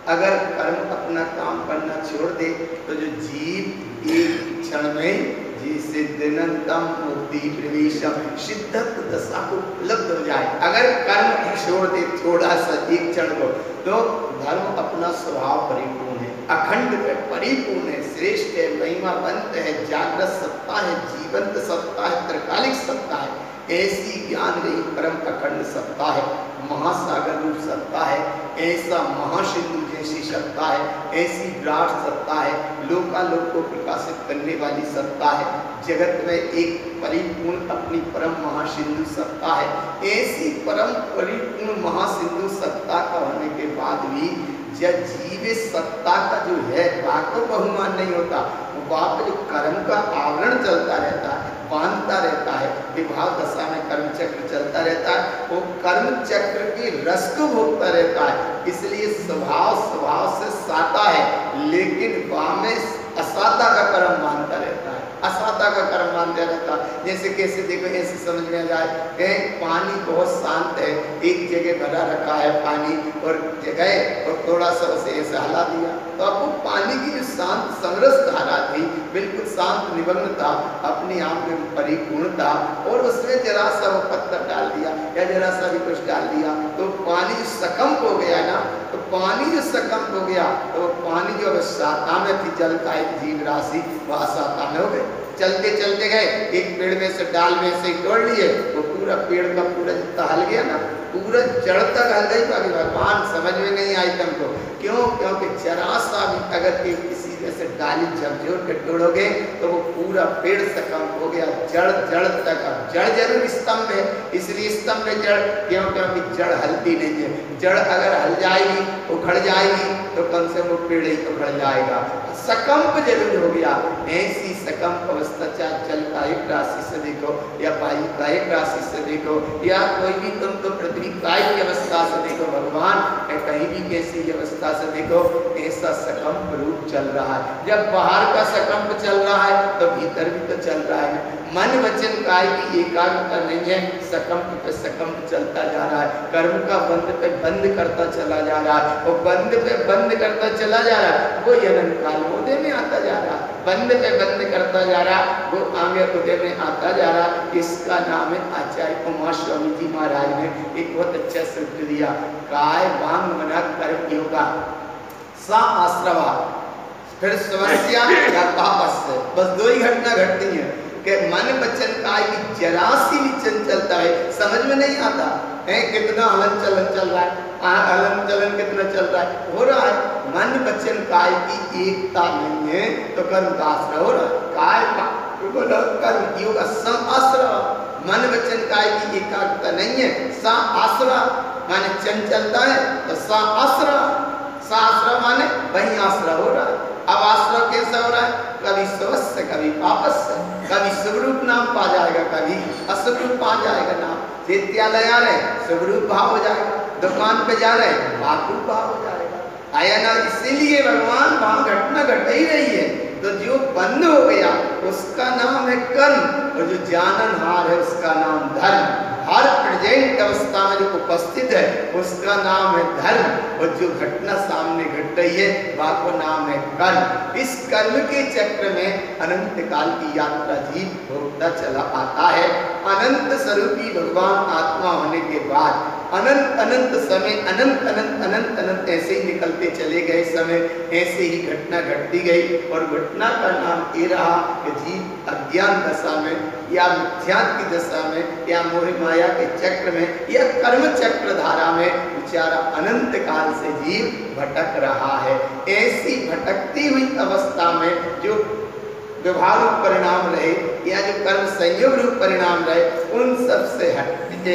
अगर कर्म अपना काम करना छोड़ दे तो जो जीव एक क्षण में जिसे दिनंतम मुक्ति प्रवेशम सिद्धत दशा को उपलब्ध हो जाए, अगर कर्म छोड़ दे थोड़ा सा एक क्षण को, तो धर्म अपना स्वभाव परिपूर्ण है, अखंड है, परिपूर्ण है, श्रेष्ठ है, महिमावंत है, जागृत सत्ता है, जीवंत सत्ता है, त्रिकालिक सत्ता है, ऐसी ज्ञान रही परम अखंड सत्ता है, महासागर रूप सत्ता है, ऐसा महासिंधु जैसी सत्ता है, ऐसी विराट सत्ता है, लोकालोक को प्रकाशित करने वाली सत्ता है, जगत में एक परिपूर्ण अपनी परम महासिंधु सत्ता है, ऐसी परम परिपूर्ण महासिंधु सत्ता का होने के बाद भी जब जीव सत्ता का जो है वाको बहुमान नहीं होता, वो बाप जो कर्म का आवरण चलता रहता है, बांधता रहता है, विभाग दशा में कर्म चक्र चलता रहता है, वो कर्म चक्र की रस को भोगता रहता है, इसलिए स्वभाव से साता है, लेकिन वहां में असाता का कर्म मानता रहता है, असाता का कर्म मानता रहता है। जैसे कैसे देखो, ऐसे समझ में आ जाए कि पानी बहुत शांत है, एक जगह भरा रखा है पानी और जगह और थोड़ा सा उसे ऐसे हिला दिया, तो आपको पानी की जो शांत समरस धारा थी, बिल्कुल शांत निमग्नता, अपने आप में परिपूर्णता, और उसमें जरा सा वो पत्थर डाल दिया या जरा सा भी कुछ डाल दिया, तो पानी जो सकंप हो गया ना, तो पानी जो सकंप हो गया, तो पानी जो अवस्था में थी, जल का एक जीव राशि वह असाता में हो गए। चलते चलते गए, एक पेड़ में से डाल में से तोड़ लिए, वो पूरा पेड़ का पूरा जितना हल गया ना, पूरा जड़ तक हल गई, तो अभी भगवान समझ में नहीं आई तुमको, क्यों? क्योंकि जरा सा भी अगर किसी में से डाली झकझोर के तोड़ोगे तो वो पूरा पेड़ सकंप हो गया, जड़ तक। अब जड़ जरूर स्तंभ है, इसलिए स्तंभ है जड़, क्यों? क्योंकि जड़ हलती नहीं है, जड़ अगर हल जाएगी, उखड़ जाएगी, तो कम से कम पेड़ ही उखड़ जाएगा, सकंप जरूर हो गया। ऐसी सकंप अवस्था, चाहे जल का एक राशि से देखो या वायु का एक राशि से देखो, या कोई भी तुमको पृथ्वी का की अवस्था से देखो, भगवान कहीं भी कैसी अवस्था से देखो, ऐसा सकंप रूप चल रहा है। जब बाहर का सकंप चल रहा है तो भीतर भी तो चल रहा है। मन वचन काय की एकाग्रता नहीं है, सकंप पे सकंप चलता जा रहा है, कर्म का बंद पे बंद करता चला जा रहा है, वो बंद पे बंद करता चला जा रहा है, वो अनंत काल उदय में आता जा रहा है, बंद पे बंद करता जा रहा है, वो आगे उदय में आता जा रहा है। इसका नाम है आचार्य उमा स्वामी जी महाराज ने एक बहुत अच्छा सूत्र दिया, काय वांग मना कर्म योगा सा आश्रवा, फिर समस्या या पापस, बस दो ही घटना घटती है कि मन वचन काय की जरा सी भी चंचलता है, समझ में नहीं आता है, कितना हलन चलन चल रहा है, हलन चलन कितना चल रहा है, हो रहा है, मन वचन काय की एकता नहीं है, तो कर्म का आश्रय हो रहा है, काय कर्म योग सम आश्रय, मन वचन काय की एकाग्रता नहीं है, सा आश्रय माने चंचलता है, तो सा आश्रय, सा आश्रय माने वही आश्रय हो रहा है। अब आश्रय कैसा हो रहा है? कभी स्वस्य कभी पापस से, कभी शुभरूप नाम पा जाएगा, कभी अशुभ रूप पा जाएगा नाम। विद्यालय आ रहे शुभरूप भाव हो जाएगा, दुकान पे जा रहे भावरूप भाव हो जाएगा, आया ना। इसीलिए भगवान वहां घटना घट ही रही है, तो जो बंद हो गया उसका नाम है कर्म, और जो जाननहार है उसका नाम धर्म। हर प्रेजेंट अवस्था में जो उपस्थित है उसका नाम है धर्म, और जो घटना सामने घट रही है वह को नाम है कर्म। इस कर्म के चक्र में अनंत काल की यात्रा जीव भोगता चला आता है। अनंत स्वरूपी भगवान आत्मा होने के बाद अनंत अनंत समय अनंत अनंत अनंत अनंत ऐसे ही निकलते चले गए समय, ऐसे ही घटना घटती गई, और घटना का नाम ये रहा कि जीव अज्ञान दशा में या मिथ्यात्व की दशा में या मोह माया के चक्र में या कर्म चक्र धारा में बेचारा अनंत काल से जीव भटक रहा है। ऐसी भटकती हुई अवस्था में जो व्यवहार रूप परिणाम रहे या जो कर्म संयोग रूप परिणाम रहे, उन सब से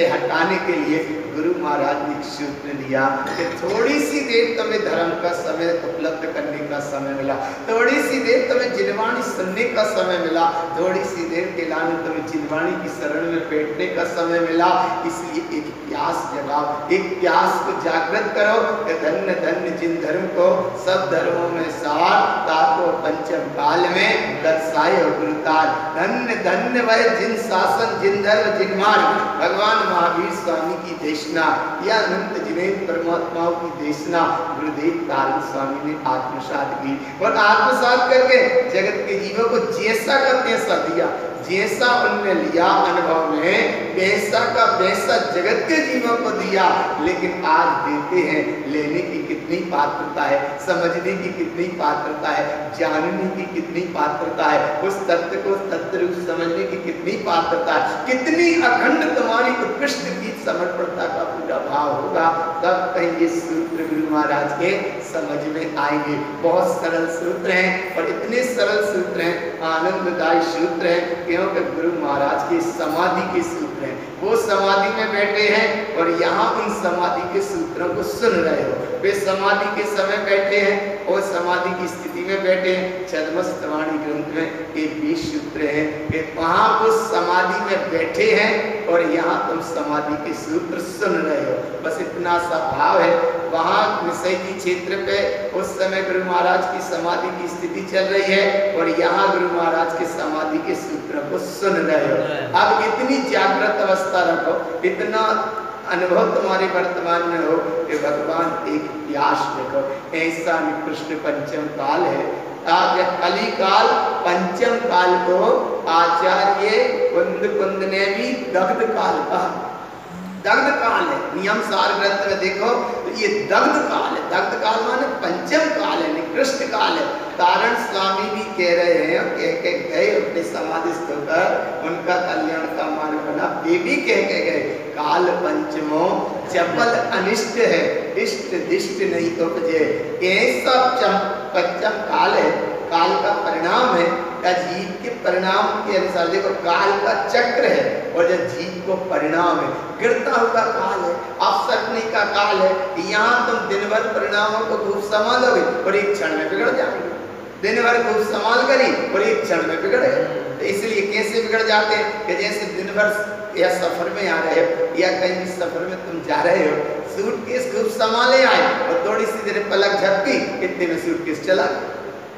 हटाने के लिए गुरु महाराज ने सूत्र दिया कि थोड़ी सी देर तुम्हें धर्म का समय उपलब्ध करने का समय मिला, थोड़ी सी देर तुम्हें जिनवाणी सुनने का समय मिला, थोड़ी सी देर के लाने तुम्हें जिनवाणी की शरण में बैठने का समय मिला। इसलिए एक प्यास जगाओ, एक प्यास को जागृत करो कि धन्य धन्य जिन धर्म को सब धर्मों में सार ताको पंचम काल में दर्शाए और गुरुतार, धन्य धन्य वह जिन शासन जिन धर्म जिन मार्ग भगवान महावीर स्वामी की देशना या अनंत जिनेन्द्र परमात्माओं की देशना गुरुदेव तारण स्वामी ने आत्मसात की और आत्मसात करके जगत के जीवों को जैसा का तैसा दिया, जैसा उनने लिया अनुभव में वैसा का वैसा जगत के जीवों को दिया। लेकिन आज देते हैं, लेने की कितनी पात्रता है, समझने की कितनी पात्रता है, जानने की कितनी पात्रता है, उस तत्व को तत्व रूप समझने की कितनी पात्रता है, कितनी अखंड तुम्हारी उत्कृष्ट की समर्पणता का पूरा भाव होगा, तब कहीं ये सूत्र गुरु महाराज के समझ में आएंगे। बहुत सरल सूत्र हैं और इतने सरल सूत्र हैं, आनंददायी सूत्र हैं, क्योंकि गुरु महाराज की समाधि के सूत्र हैं। वो समाधि में बैठे हैं और यहाँ उन समाधि के सूत्रों को सुन रहे हो। वे समाधि के समय बैठे हैं और समाधि की स्थिति में बैठे हैं। छद्मस्तवाणी ग्रंथ में ये 20 सूत्र हैं कि वहाँ वो समाधि में बैठे हैं और यहाँ तुम समाधि के सूत्र सुन रहे हो। बस इतना सा भाव है। वहाँ निसई जी क्षेत्र पे उस समय गुरु महाराज की समाधि की स्थिति चल रही है और यहाँ गुरु महाराज के समाधि के सूत्रों को सुन रहे हो। अब इतनी जागृत अवस्था रखो, इतना अनुभव तुम्हारे वर्तमान में हो कि भगवान एक प्यास देखो। ऐसा निकृष्ट पंचम काल है, कली काल पंचम काल को आचार्य कुंद ने भी दग्ध काल कहा। दग्ध काल है, नियम सार ग्रंथ में देखो तो ये दग्ध काल है। दग्ध काल माने पंचम काल है, निकृष्ट काल है। तारण स्वामी भी कह रहे हैं, कह के गए अपने समाधिस्थ होकर, उनका कल्याण का मार्ग बना, वे भी कह के गए काल पंचमो चपल अनिष्ट है, इष्ट दिष्ट नहीं उपजे। ऐसा पंचम काल है, काल का परिणाम है, या जीव के परिणाम के अनुसार देखो काल का चक्र है और जो जीव को परिणाम है, गिरता हुआ काल है, अवसरने का काल है। यहाँ तुम दिन भर परिणामों को खूब संभालोगे और एक क्षण में बिगड़ जाओगे। दिन भर खूब संभाल करी और एक क्षण में बिगड़ गए। तो इसलिए कैसे बिगड़ जाते हैं कि जैसे दिन भर या सफर में आ रहे हो या कहीं भी सफर में तुम जा रहे हो, सूटकेस खूब संभाले आए और थोड़ी सी देर पलक झपकी, इतने में सूटकेस चला।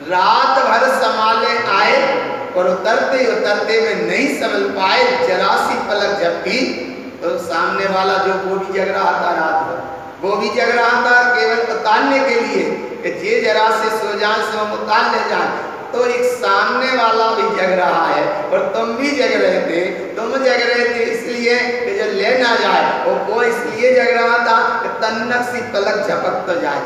रात भर संभाले आए और उतरते उतरते में नहीं संभल पाए, जरा सी पलक झपकी तो सामने वाला जो वो भी जग रहा था रात भर, वो भी जग रहा था केवल उतारने के लिए कि जे जरा से सो जाए से हम उतार ले जाए। तो एक सामने वाला भी जग रहा है और तुम भी जग रहे थे, तुम जग रहे थे इसलिए कि जो ले ना जाए, और वो इसलिए जग रहा था कि तन्नक सी पलक झपक तो जाए।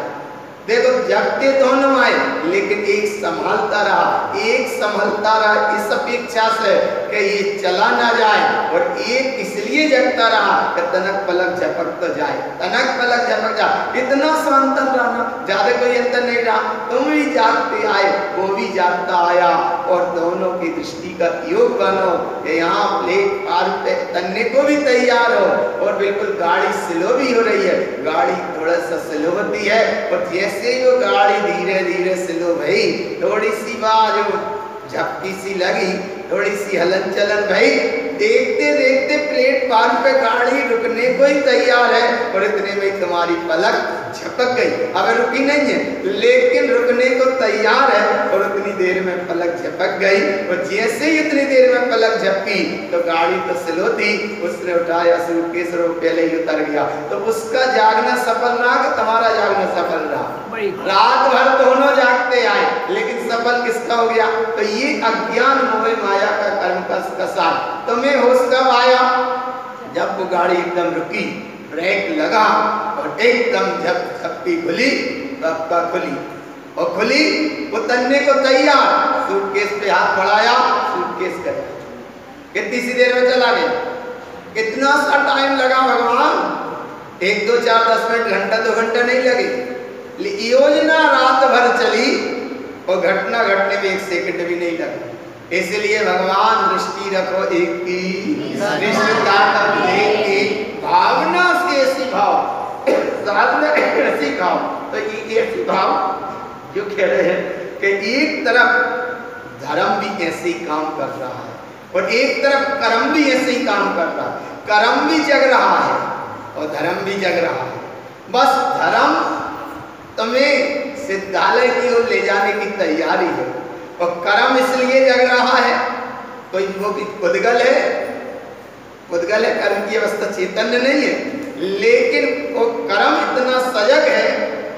देखो जगते दोनों आए लेकिन एक संभालता रहा, एक संभलता रहा इस अपेक्षा से कि ये चला ना जाए, और एक इसलिए जगता रहा कि तनक पलक झपक तो जाए, तनक पलक झपक जाए। इतना शांतन रहना, ज्यादा कोई अंतर नहीं रहा। तुम भी जागते आए, वो भी जागता आया, और दोनों की दृष्टि का योग बनो कि यहाँ प्लेटफार्म पे तनने को भी तैयार हो और बिल्कुल गाड़ी स्लो भी हो रही है। गाड़ी थोड़ा सा स्लो होती है और जैसे ही वो गाड़ी धीरे धीरे स्लो भई, थोड़ी सी बार झपकी सी लगी, थोड़ी सी हलन चलन भई, देखते देखते प्लेटफार्म पे गाड़ी रुकने को ही तैयार है और इतने में तुम्हारी पलक झपक गई। अब रुकी नहीं है लेकिन रुकने को तैयार है और उतनी देर में पलक झपक गई, और जैसे ही इतनी देर में पलक झपकी तो गाड़ी तो स्लो थी, उसने उठाया सूटकेस और पहले ही उतर गया। तो उसका जागना सफल रहा कि तुम्हारा जागना सफल रहा? रात भर दोनों जागते आए लेकिन सफल किसका हो गया? तो ये अज्ञान मोह माया का कर्म का साथ। तुम्हें होश कब आया? जब वो गाड़ी एकदम रुकी, ब्रेक लगा और एकदम जब झपकी खुली तो अक्का खुली और खुली, वो तन्ने को तैयार, सूटकेस पे हाथ बढ़ाया, सूटकेस कर कितनी सी देर में चला गया। कितना सा टाइम लगा भगवान? 1 2 4 10 मिनट, घंटा 2 घंटा नहीं लगे। योजना रात भर चली और घटना घटने में 1 सेकंड भी नहीं लगा। इसलिए भगवान दृष्टि रखो एक की, भावना से ऐसी भाव, साधना ऐसी भाव। तो ये ऐसी भाव जो कह रहे हैं कि एक तरफ धर्म भी ऐसे ही काम कर रहा है और एक तरफ कर्म भी ऐसे ही काम कर रहा है। कर्म भी जग रहा है और धर्म भी जग रहा है। बस धर्म तुम्हें सिद्धालय की ओर ले जाने की तैयारी है और कर्म इसलिए जग रहा है, कोई वो उद्गल है, उद्गल है, कर्म की अवस्था चैतन्य नहीं है, लेकिन वो कर्म इतना सजग है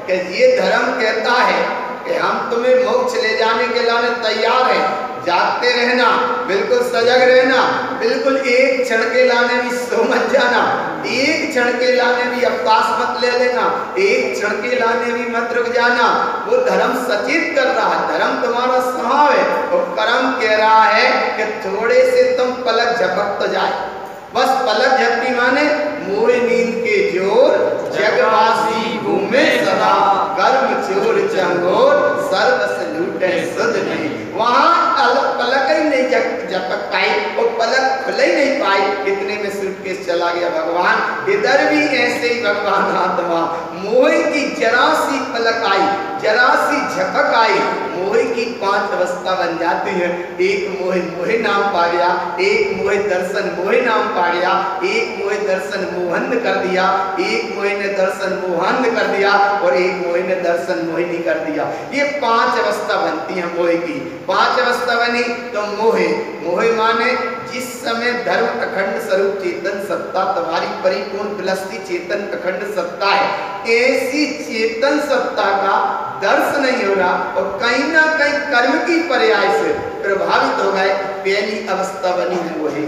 कि ये धर्म कहता है कि हम तुम्हें मोक्ष ले जाने के लिए तैयार हैं, जागते रहना, बिल्कुल सजग रहना, बिल्कुल एक क्षण के लाने भी सो मत जाना, एक क्षण के लाने भी अवकाश मत ले लेना, एक क्षण के लाने भी मत रुक जाना। वो धर्म सचेत कर रहा है, धर्म तुम्हारा स्वभाव है। और कर्म कह रहा है कि थोड़े से तुम पलक झपक तो जाए, बस पलक झपकी माने मोह नींद के जोर जगवासी घूमे सदा, कर्म चोर चंगोर सर्वस लूटे सुध नहीं। वहां पलक ही नहीं झपक पाई, वो पलक खुल ही नहीं पाई, इतने में सूटकेस चला गया भगवान। इधर भी ऐसे ही भगवान आत्मा मोह की जरा सी पलक आई, जरा सी झपक आई, मोह की 5 अवस्था बन जाती है। एक मोह मोह नाम पा गया, एक मोह दर्शन मोह नाम पा गया, एक मोह दर्शन मोहन कर दिया, एक मोह ने दर्शन मोहन कर दिया, और एक मोह ने दर्शन मोहिनी कर दिया। ये 5 अवस्था बनती है मोह की। 5 अवस्था बनी तो मोह, मोह माने जिस समय धर्म अखंड स्वरूप चेतन सत्ता तुम्हारी परिपूर्ण विलसती चेतन अखंड सत्ता है, ऐसी चेतन सत्ता का दर्श नहीं हो रहा, और कहीं ना कहीं कर्म की पर्याय से प्रभावित हो गए। पहली अवस्था बनी मोह,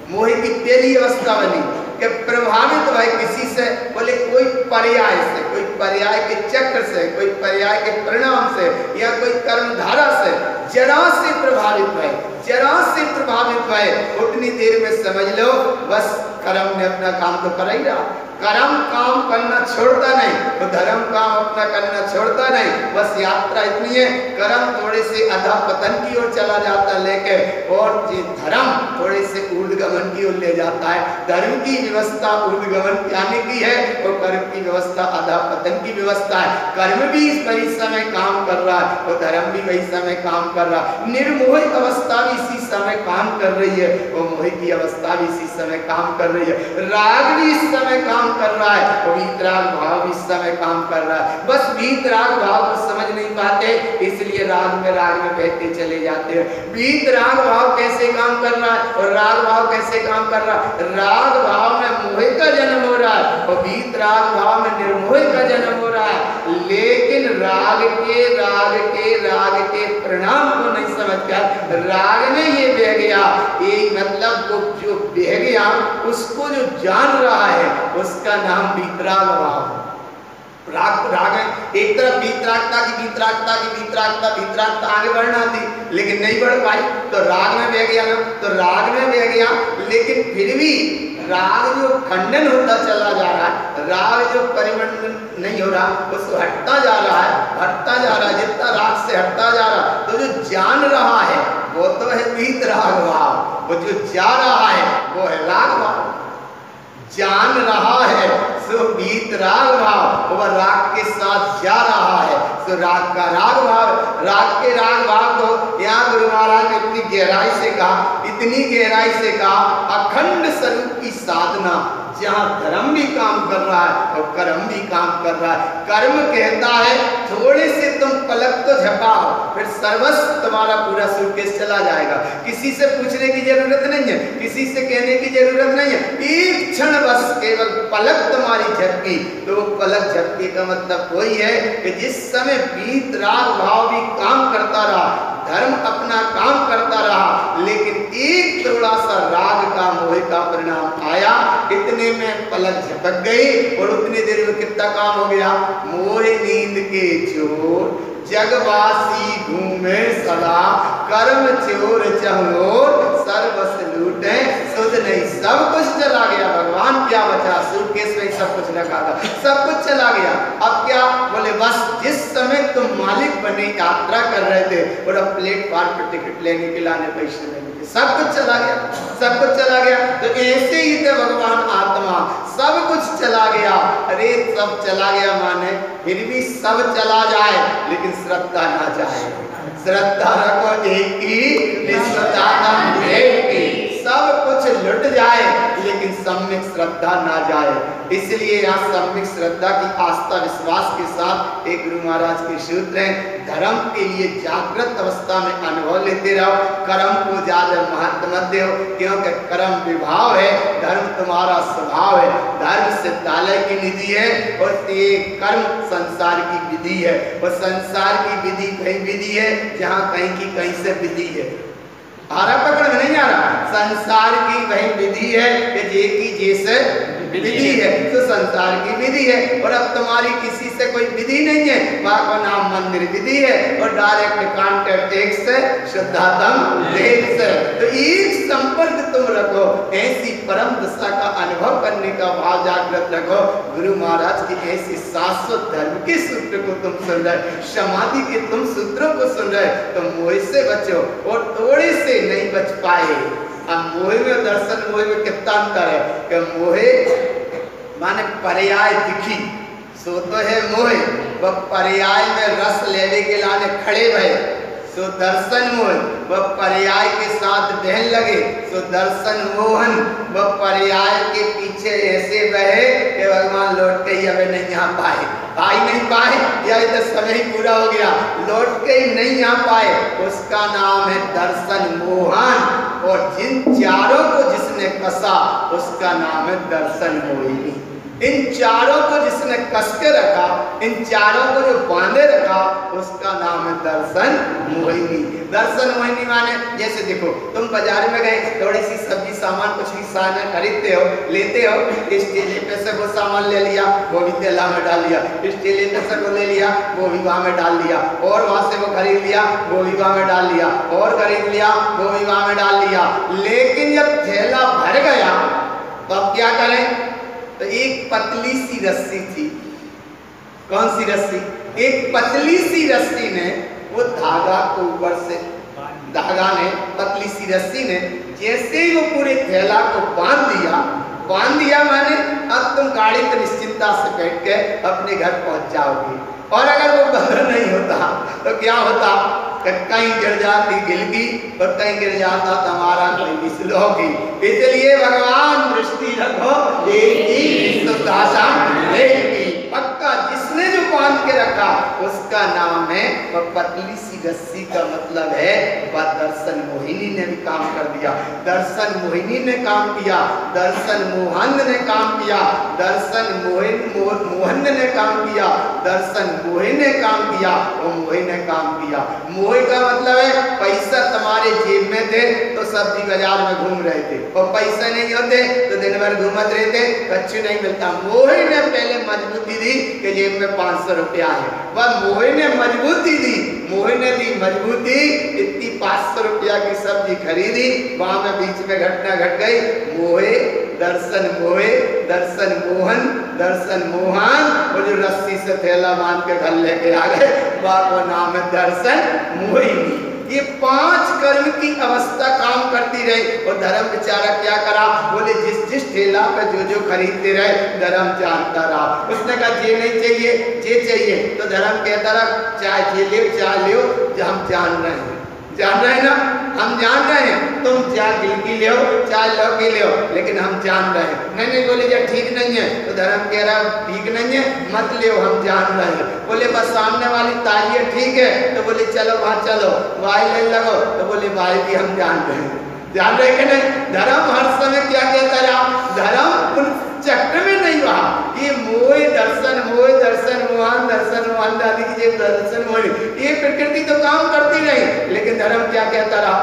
मोह की पहली अवस्था बनी कि प्रभावित हुए किसी से, बोले कोई पर्याय से, कोई पर्याय के चक्र से, कोई पर्याय के परिणाम से, या कोई कर्मधारा से जरा से प्रभावित हुए, जरा से प्रभावित हुए, उतनी देर में समझ लो बस कर्म ने अपना काम तो कर ही रहा। कर्म काम करना छोड़ता नहीं, तो धर्म काम अपना करना छोड़ता नहीं। बस यात्रा इतनी है, कर्म थोड़े से अधा पतन की ओर चला जाता लेके, और ये धर्म थोड़े से ऊर्ध्वगमन की ओर ले जाता है। धर्म की व्यवस्था ऊर्ध्वगमन आने की है, और कर्म की व्यवस्था अधा पतन की व्यवस्था है। कर्म भी वही समय काम कर रहा है, और धर्म भी वही समय काम कर रहा है। निर्मोह अवस्था भी इसी समय काम कर रही है, और मोह की अवस्था भी इसी समय काम कर रही है। राग भी इस समय काम कर रहा है, और वीतराग भाव भी इस समय काम कर रहा है। बस वीतराग भाव को समझ नहीं पाते, इसलिए राग में बहते चले जाते हैं। वीतराग भाव कैसे काम कर रहा है, और राग भाव कैसे काम कर रहा है? राग भाव में मोह का जन्म हो रहा है, और वीतराग भाव में निर्मोह का जन्म हो रहा है। लेकिन राग के परिणाम को नहीं समझ कर राग में ये बह गया, ये मतलब वो जो बह गया उसको जो जान रहा है उसका नाम वीतराग भाव। राग एक तरफ वीतरागता आगे बढ़ना थी, लेकिन नहीं बढ़ पाई, तो राग में बह गया ना, तो राग में बह गया। लेकिन फिर भी राग जो खंडन होता चला जा रहा है, राग जो परिवर्तन नहीं हो रहा, उसको हटता जा रहा है, जितना राग से हटता जा रहा, तो जो जान रहा है वो तो है वीतराग भाव, वो जो जा रहा है वो है राग भाव। जान रहा है सो वीतराग भाव, वह राग के साथ जा रहा है सो राग का राग भाव। राग के राग भाव को यहाँ गुरु महाराज ने इतनी गहराई से कहा, अखंड स्वरूप की साधना, जहाँ धर्म भी काम कर रहा है और कर्म भी काम कर रहा है। कर्म कहता है थोड़े से तुम पलक तो झपकाओ, फिर सर्वस्व तुम्हारा पूरा सूटकेस चला जाएगा। किसी से पूछने की जरूरत नहीं है, किसी से कहने की जरूरत नहीं है। एक क्षण बस केवल पलक तुम्हारी झपकी, तो पलक झपकी का मतलब वही है कि जिस समय वीतराग भाव भी काम करता रहा, धर्म अपना काम करता रहा, लेकिन एक थोड़ा सा राग का मोह का परिणाम आया, इतने में पलक झपक गई, और उतनी देर में कितना काम हो गया? मोह नींद के चोर जगवासी घूमे सदा, कर्म चोर चंगोर सर्वस लूटे सुध नहीं। सब कुछ चला गया, भगवान क्या बचा? सूटकेस में सब कुछ रखा था, सब कुछ चला गया। अब क्या बोले? बस जिस समय तुम मालिक बने यात्रा कर रहे थे, और अब प्लेटफार्म पर टिकट लेने के लाने पैसे लेने के, सब कुछ चला गया, सब कुछ चला गया। तो ऐसे ही थे भगवान आत्मा, सब कुछ चला गया। अरे सब चला गया माने फिर भी सब चला जाए, लेकिन श्रद्धा ना जाए। श्रद्धा रखो एक की, निस्वतानम एक की। सब कुछ लुट जाए लेकिन सम्यक श्रद्धा ना जाए। इसलिए यहाँ सम्यक श्रद्धा की आस्था विश्वास के साथ एक गुरु महाराज के सूत्र हैं, धर्म के लिए जागृत अवस्था में अनुभव लेते रहो, कर्म को ज्यादा महत्व मत दो, क्योंकि कर्म विभाव है, धर्म तुम्हारा स्वभाव है। धर्म सिद्धालय की निधि है और ये कर्म संसार की विधि है, और संसार की विधि कहीं विधि है जहाँ कहीं की कहीं से विधि है। आ रहा पकड़ में नहीं आ रहा? संसार की वही विधि है कि जे की जैसे विधि है, तो संसार की विधि है। और अब तुम्हारी किसी से कोई विधि नहीं है, वहां का नाम मंदिर विधि है और डायरेक्ट कांटेक्ट एक से शुद्धातम देव से। तो एक संपर्क तुम रखो, ऐसी परम दशा का अनुभव करने का भाव जागृत रखो। गुरु महाराज की ऐसी शाश्वत धर्म के सूत्र को तुम सुन रहे, समाधि के तुम सूत्रों को सुन रहे, तो मोह से बचो और थोड़े से नहीं बच पाए। अब मोह में दर्शन मोह में कितना अंतर है कि मोहे माने पर्याय दिखी सो तो है मोह, वह पर्याय में रस लेने के लाने खड़े भये सो दर्शन मोहन, वह पर्याय के साथ बहन लगे सो दर्शन मोहन, वह पर्याय के पीछे ऐसे बहे कि भगवान लौट के ही हमें नहीं यहाँ पाए, आ ही नहीं पाए, या इधर समय ही पूरा हो गया, लौट के ही नहीं यहाँ पाए, उसका नाम है दर्शन मोहन। और जिन चारों को जिसने कसा उसका नाम है दर्शन मोहिनी। इन चारों को जिसने कस के रखा, इन चारों को जो बांधे रखा, उसका नाम है दर्शन मोहिनी। दर्शन मोहिनी माने जैसे देखो तुम बाजार में गए, थोड़ी सी सब्जी सामान कुछ भी सामान खरीदते हो, लेते हो, इस ठेले पे से वो सामान ले लिया, वो भी तेला में डाल लिया, इस ठेले पे से वो ले लिया, वो भी वहां में डाल दिया, और वहां से वो खरीद लिया, वो भी वहां में डाल लिया, और खरीद लिया, वो भी वहां में डाल लिया। लेकिन जब थैला भर गया तो अब क्या करें? तो एक पतली सी रस्सी थी, कौन सी रस्सी? एक पतली सी रस्सी ने वो धागा को ऊपर से, धागा ने पतली सी रस्सी ने जैसे ही वो पूरे थैला को बांध दिया माने अब तुम गाड़ी पर निश्चिंता से बैठ के अपने घर पहुंच जाओगे। और अगर वो बंद नहीं होता तो क्या होता? कहीं गिर जाती गिलगी और कहीं गिर जाता तुम्हारा कोई विश्लोकी। इसलिए भगवान दृष्टि रखो एक ही सुदासा पक्का, जिसने जो बांध के रखा उसका नाम है, वह पतली सी रस्सी का मतलब है वह दर्शन मोहिनी ने भी काम कर दिया, दर्शन मोहिनी ने काम किया, दर्शन मोहन ने काम किया, दर्शन मोहन ने काम किया, दर्शन मोहि ने काम किया और मोहि ने काम किया। मोहि का मतलब है पैसा तुम्हारे जेब में थे तो सब्जी बाजार में घूम रहे थे, और पैसा नहीं होते तो दिन भर घूमत रहे थे, कच्ची नहीं मिलता। मोहि ने पहले मजबूती दी कि जेब में 500 रुपया है, वह मोहि ने मजबूती दी, मोहि ने दी मजबूती, इतनी 500 रुपया की सब्जी खरीदी, वहां में बीच में घटना घट गई, मोहे दर्शन मोहे दर्शन मोहन दर्शन मोहन, और जो रस्सी से थैला बांध के घर लेके आ गए वह को नाम है दर्शन मोहिनी। ये 5 कर्म की अवस्था काम करती रही। और धर्म बेचारा क्या करा? बोले जिस ठेला पे जो खरीदते रहे धर्म जानता रहा। उसने कहा ये नहीं चाहिए, ये चाहिए, तो धर्म कहता रहा चाहे ये ले चाहे ले, जो हम जान रहे हैं, जान रहे हैं ना, हम जान रहे हैं, तुम चाहे गिलकी ले चाहे लौकी ले, लेकिन हम जान रहे हैं। नहीं बोले जब ठीक नहीं है तो धर्म कह रहा ठीक नहीं है मत ले, हम जान रहे हैं। बोले बस सामने वाली ताली ठीक है, तो बोले चलो वहां चलो, वाई ले लगो, तो बोले भाई भी हम जान रहे हैं, जान रहे कि नहीं। धर्म हर समय क्या कहता रहा? धर्म उन चक्र में नहीं रहा, ये मोह दर्शन मोहन दर्शन मोहन दादी की दर्शन मोह, ये प्रकृति तो काम करती रही, लेकिन धर्म क्या कहता रहा?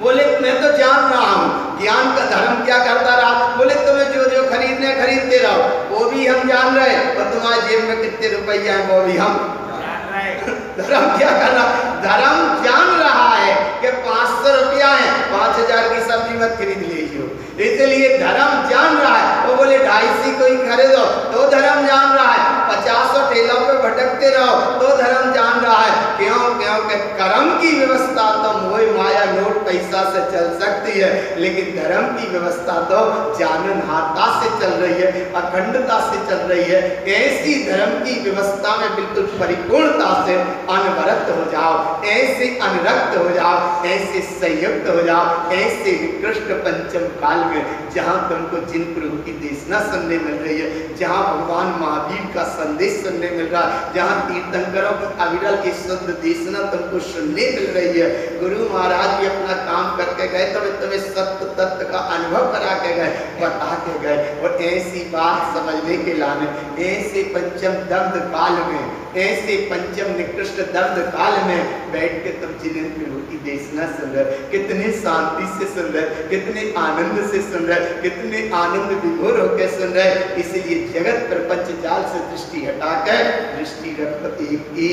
बोले मैं तो जान रहा हूँ। ज्ञान का धर्म क्या करता रहा? बोले तुम्हें जो खरीदने खरीदते रहो, वो भी हम जान रहे, और तुम्हारे जेब में कितने रुपया है वो भी हम जान रहे। धर्म क्या कर रहा? धर्म जान रहा है कि 500 रुपया है, 5000 की सब्जी मत खरीद लीजिए, इसलिए धर्म जान रहा है। वो बोले 250 कोई खरीदो, तो धर्म जान रहा है 50 ठेलों पे भटकते रहो तो धर्म जान रहा है। क्यों? क्योंकि कर्म की व्यवस्था तो मोह माया नोट पैसा से चल सकती है, लेकिन धर्म की व्यवस्था तो जाननहारता से चल रही है, अखंडता से चल रही है। ऐसी धर्म की व्यवस्था में बिल्कुल परिपूर्णता से अनवरत हो जाओ, ऐसे अनुरक्त हो जाओ, ऐसे संयुक्त हो जाओ, ऐसे कृष्ण पंचम काल में जहाँ तुमको जिन प्रभु की देशना सुनने मिल रही है, जहाँ भगवान महावीर का संदेश सुनने मिल रहा है, जहाँ तीर्थंकरों की अविरल की शुद्ध देशना तुमको सुनने मिल रही है। गुरु महाराज भी अपना काम करके गए, तो तुम्हें सत्य तत्व का अनुभव करा के गए, बता के गए। और ऐसी बात समझने के लाने ऐसे पंचम दग्ध काल में, ऐसे पंचम निकृष्ट दग्ध काल में बैठ के तुम जिन्हें प्रभु की देशना सुन रहे, कितने शांति से सुन रहे, कितने आनंद से सुन रहे, कितने आनंद विभोर होकर सुन रहे। इसलिए जगत प्रपंच जाल से दृष्टि हटाकर दृष्टि रखो एक ही,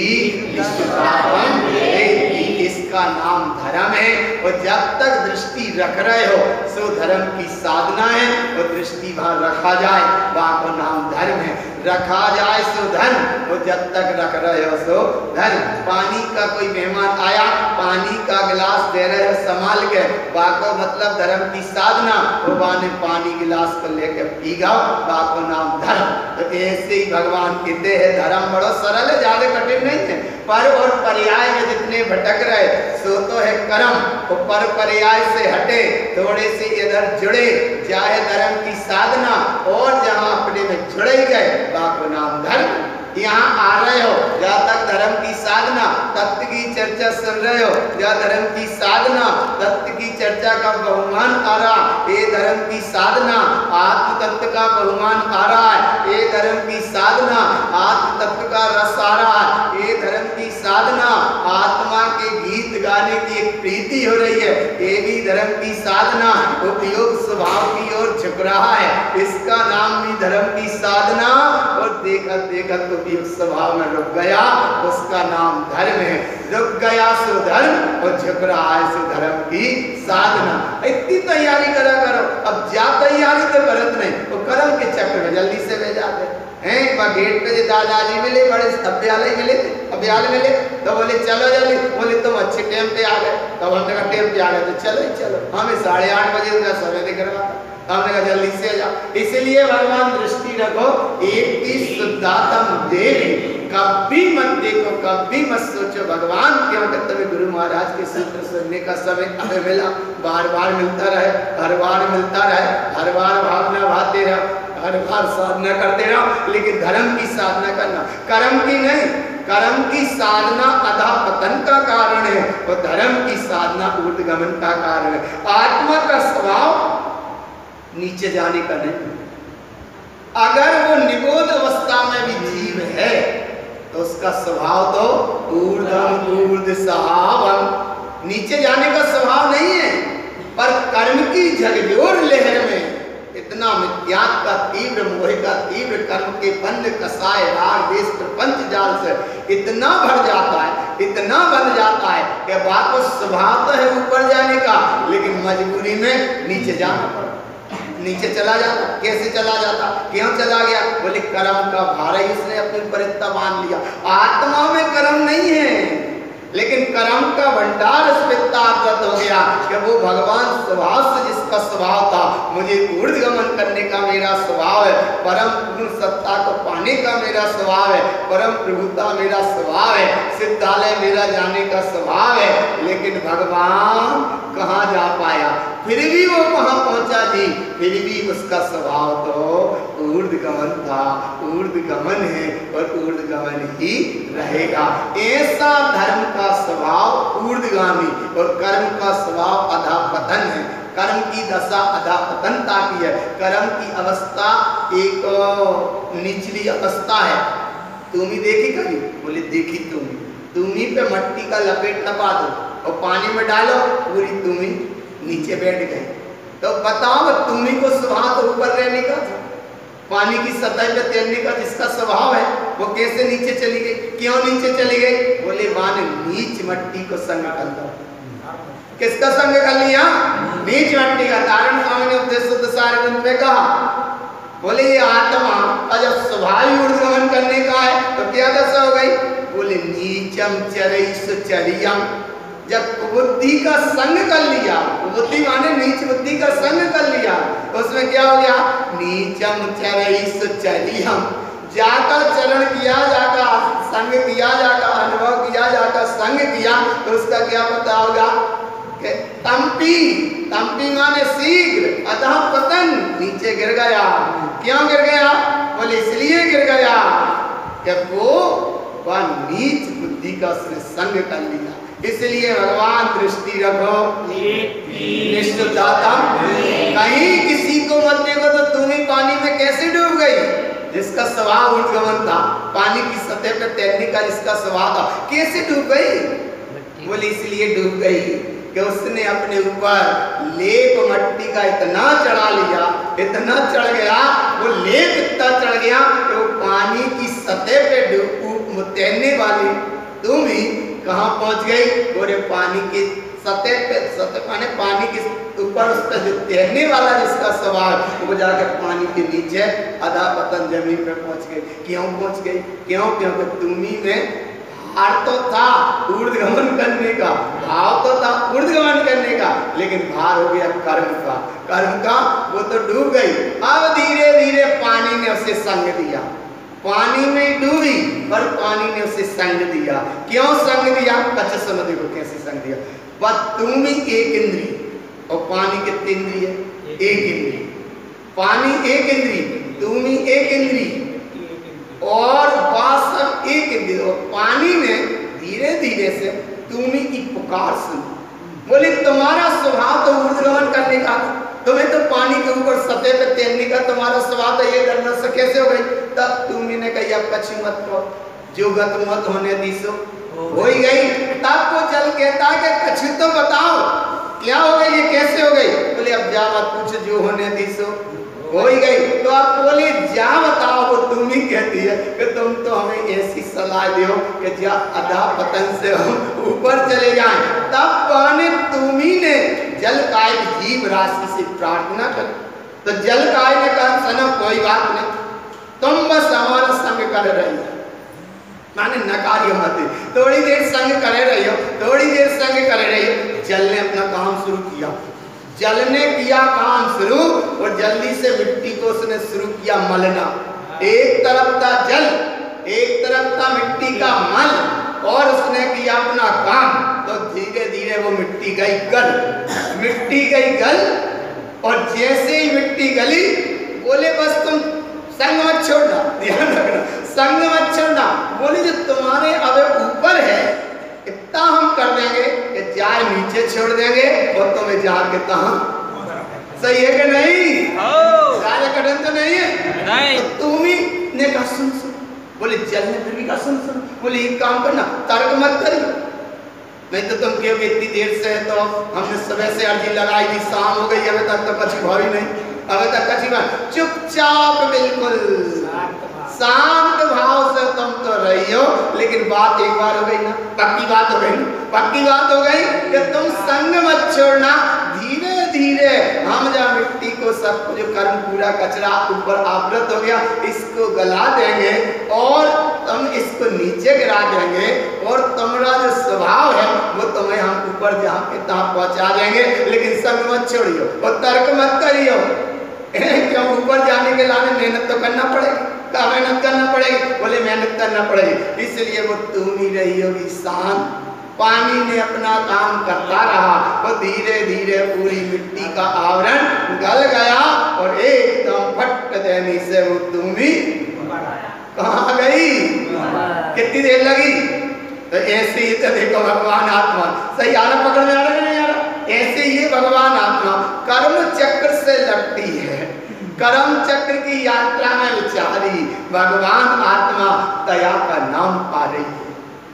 इसका नाम धर्म है। और जब तक दृष्टि रख रहे हो सो धर्म की साधना है, और दृष्टि वहां रखा जाए वहां का नाम धर्म है। रखा जाए सो धर्म, और जब तक रख रहे हो सो धर्म। पानी का कोई मेहमान आया, पानी का गिलास दे रहे हो संभाल के, बाको मतलब धर्म की साधना। वो बाने पानी गिलास को लेकर पी जाओ, बाको नाम धर्म। तो ऐसे ही भगवान कहते हैं धर्म बड़ा सरल है, ज्यादा कठिन नहीं है। पर और पर्याय में जितने भटक रहे सो तो है कर्म, तो पर पर्याय से हटे, थोड़े से इधर जुड़े, चाहे धर्म की साधना, और जहां अपने में जुड़े गए बाको नाम धर्म। यहाँ आ रहे हो जहाँ तक धर्म की साधना, तत्व की चर्चा सुन रहे हो, जहाँ धर्म की साधना, तत्व की चर्चा का बहुमान आ रहा, ये धर्म की साधना आत्म तत्व का बहुमान आ रहा है, ये धर्म की साधना आत्म तत्व का रस आ रहा है, ये धर्म की साधना आत्मा के गीत गाने की एक प्रीति हो रही है, ये भी धर्म की साधना उपयोग स्वभाव की ओर झुक रहा है, इसका नाम भी धर्म की साधना। और देखा देखा तो भी स्वभाव में रुक गया, उसका नाम धर्म है। रुक गया सो धर्म, और झुक रहा है सो धर्म की साधना। इतनी तैयारी करा करो, अब जा तैयारी तो करत नहीं, वो कर्म के चक्र में जल्दी से ले जाते हैं। गेट पे दादाजी मिले, बड़े अभ्यालय मिले, अभ्यालय मिले, तो बोले चलो जल्दी, बोले तुम अच्छे टाइम पे आ गए, तब हमने कहा टाइम पे आ गए तो चलो ही चलो, हमें 8:30 बजे उनका समय दिख रहा था, हमने कहा जल्दी से जाओ। इसलिए भगवान दृष्टि रखो, एक की शुद्धात्म देख, कभी मत देखो, कभी मत सोचो भगवान क्योंकि तुम्हें गुरु महाराज के सूत्र सुनने का समय हमें मिला, बार बार मिलता रहे, हर बार मिलता रहे, हर बार भावना भाते रहो, हर बार साधना करते रहो, लेकिन धर्म की साधना करना, कर्म की नहीं। कर्म की साधना अधःपतन का कारण है, और धर्म की साधना ऊर्ध्वगमन का कारण है। आत्मा का स्वभाव नीचे जाने का नहीं। अगर वो निबोध अवस्था में भी जीव है तो उसका स्वभाव तो ऊर्ध्वम ऊर्ध्व सहावम, नीचे जाने का स्वभाव नहीं है। पर कर्म की झकझोर लहर में इतना मिथ्यात्व का तीव्र, मोह का तीव्र, कर्म के बंध कसाय राग देश प्रपंच जाल से इतना भर जाता है, इतना बन जाता है कि बात को स्वभाव तो है ऊपर जाने का, लेकिन मजबूरी में नीचे जाना पड़ता, नीचे चला जाता। कैसे चला जाता, क्यों चला गया? बोले कर्म का भार है, इसने अपने ऊपर इतना बांध लिया। आत्मा में कर्म नहीं है, लेकिन कर्म का भंडार इस पे ताकत हो गया कि वो भगवान स्वभाव से जिसका स्वभाव था, मुझे ऊर्ध्वगमन करने का मेरा स्वभाव है, परम पूर्ण सत्ता को पाने का मेरा स्वभाव है, परम प्रभुता मेरा स्वभाव है, सिद्धालय मेरा जाने का स्वभाव है। लेकिन भगवान कहाँ जा पाया, फिर भी वो कहाँ पहुंचा जी, फिर भी उसका स्वभाव तो ऊर्ध्वगमन था, ऊर्ध्वगमन है और ऊर्ध्वगमन ही रहेगा। ऐसा धर्म का स्वभाव ऊर्ध्वगामी और कर्म का स्वभाव अधःपतन है। कर्म की दशा अधःपतनता की है, कर्म की अवस्था एक निचली अवस्था है। तुम ही देखी कभी? बोले देखी तुम ही पे मट्टी का लपेट लगा दो और पानी में डालो, पूरी तुम ही नीचे बैठ गई। तो बताओ तुम्ही को स्वभाव तो ऊपर रहने का था, पानी की सतह पे तैरने का जिसका स्वभाव है, वो कैसे नीचे चली गई? क्यों नीचे चली गई? बोले मान नीच मट्टी को संग कर लो। किसका संग कर लिया? नीच मट्टी का। कारण स्वामी ने उपदेश शुद्ध सार ग्रंथ में कहा बोले ये आत्मा का जब स्वभाव ही ऊर्ध्वगमन करने का है तो क्या दशा हो गई? बोले नीचम चरैस चरियम, जब बुद्धि का संग कर लिया, बुद्धि माने नीच बुद्धि का संग कर लिया, तो उसमें क्या हो गया? नीचम चरैस चरियम, जाकर चरण किया, जाकर संग किया, जाकर अनुभव किया, जाकर संग किया, तो उसका क्या पता होगा? तंपी, तंपी माने शीघ्र, अतः पतन, नीचे गिर गया। क्यों गिर गया? बोले इसलिए गिर गया कि वो वह नीच बुद्धि का उसने संग कर लिया। इसलिए भगवान दृष्टि रखो निष्ठुरता, कहीं किसी को मत देखो तो तुम ही पानी में कैसे डूब गई? जिसका स्वभाव ऊर्ध्वगमन था, पानी की सतह पर तैरने का जिसका स्वभाव था, कैसे डूब गई? बोले इसलिए डूब गई कि उसने अपने ऊपर लेप मट्टी का इतना चढ़ा लिया, इतना चढ़ गया, वो लेप इतना चढ़ गया कि वो पानी की सतह पे तैरने वाली तुम ही कहाँ पहुंच गई? बोले पानी की सतह पे, सतह माने पानी के ऊपर उस पर जो तैरने वाला जिसका स्वभाव, वो जाकर पानी के नीचे आधा पतन जमीन पे पहुंच गई। क्यों पहुंच गई? क्यों? क्योंकि तुम ही में भार तो था ऊर्ध्वगमन करने का, भाव तो था ऊर्ध्वगमन करने का, लेकिन भार हो गया कर्म का, कर्म का, वो तो डूब गई। अब धीरे धीरे पानी ने उसे संग दिया, पानी में डूबी पर पानी ने उसे संग दिया। क्यों संग दिया? अच्छा सुनो, देखो कैसे संग दिया। बस तुम ही एक इंद्री और पानी कितनी इंद्री है? एक इंद्री। पानी एक इंद्री, तुम ही एक इंद्री और बात सब एक इंद्री। और पानी ने धीरे धीरे से तुम ही की पुकार सुनी। बोले तुम्हारा स्वभाव तो ऊर्ध्वगमन करने का, तुम्हें तो पानी के ऊपर सतह पे तैरने का तुम्हारा स्वभाव तो ये डरना से कैसे हो गई? तब तुम्ही ने कही अब कछु मत कहो, जो गत मत होने दीसो हो ही गई। तब वो जल कहता कि कछु तो बताओ क्या हो गई, ये कैसे हो गई? बोले अब जा मत पूछ, जो होने दीसो हो ही गई। तो आप बोले जा बताओ, वो तुम ही कहती है कि तुम तो हमें ऐसी सलाह दो कि जा अधा पतन से हम ऊपर चले जाएं। तब कहने तुम्ही ने जल काय जीव राशि से प्रार्थना कर, तो जल काय ने कहा सनो कोई बात नहीं, तुम बस हमारा संग कर रही हो, माने नकारियो मत, थोड़ी देर संग करे रही हो, थोड़ी देर संग करे रही हो। जल ने अपना काम शुरू किया, जल ने किया काम शुरू और जल्दी से मिट्टी को उसने शुरू किया मलना। एक तरफ था जल, एक तरफ था मिट्टी का मल, और उसने किया अपना काम। तो धीरे धीरे वो मिट्टी गई गल, मिट्टी गई गल, और जैसे ही मिट्टी गली बोले बस तुम संग मत छोड़ना, ध्यान रखना, संग मत छोड़ना। बोले जो तुम्हारे अब ऊपर है इतना हम कर देंगे कि जाए नीचे छोड़ देंगे और तुम्हें जाके कहां। सही है कि नहीं? ज्यादा कठिन तो नहीं है। नहीं। तो तुम ही ने कहा सुन सुन, बोले जल ने फिर भी कहा सुन सुन, बोले एक काम करना, तर्क मत करिए, नहीं तो तुम कहोगे इतनी देर से है तो हमने सुबह से अर्जी लगाई थी, शाम हो गई अभी तक तो कछु भाव ही नहीं, अभी तक कछु भाव, चुपचाप बिल्कुल शांत भाव से तुम तो रही हो। लेकिन बात एक बार हो गई ना, पक्की बात हो गई, पक्की बात हो गई कि तुम संग मत छोड़ना। धीरे धीरे हम जब मिट्टी को सबको जो कर्म पूरा कचरा ऊपर आवृत हो गया इसको गला देंगे और तुम इसको नीचे गिरा देंगे, और तुम्हारा जो स्वभाव है वो तुम्हें हम ऊपर जहाँ के तहाँ पहुँचा देंगे। लेकिन संग मत छोड़ियो और तर्क मत करियो, क्यों? ऊपर जाने के लाने मेहनत तो करना पड़ेगी, क्या मेहनत करना पड़ेगी? बोले मेहनत करना पड़ेगी। इसलिए वो तुम ही रही होगी शांत। पानी ने अपना काम करता रहा, वो धीरे धीरे पूरी मिट्टी का आवरण गल गया और एकदम फट देने से वो तुम ही कहाँ गई? कितनी देर लगी? तो ऐसे ही तो देखो भगवान आत्मा, सही आ रहा, पकड़ में आ रहा नहीं आ रहा? ऐसे ही भगवान आत्मा कर्म चक्र से लड़ती है, कर्म चक्र की यात्रा में विचारी भगवान आत्मा दया का नाम पा रही है।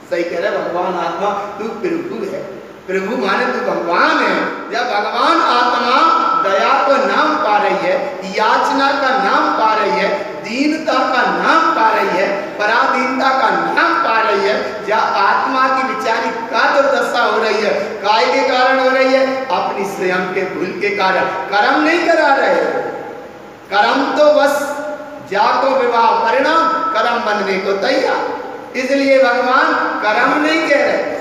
सही कह रहे भगवान आत्मा, तू प्रभु है, प्रभु माने तू भगवान है। जब भगवान आत्मा दया को नाम पा रही है, याचना का नाम पा रही है, दीनता का नाम पा रही है, पराधीनता का नाम पा रही है, जब आत्मा की विचारी का दुर्दशा हो रही है, काय के कारण हो रही है? अपनी स्वयं के भूल के कारण। कर्म नहीं करा रहे, कर्म तो बस जाको विवाह परिणाम कर्म बनने को तैयार। इसलिए भगवान कर्म नहीं कह रहे।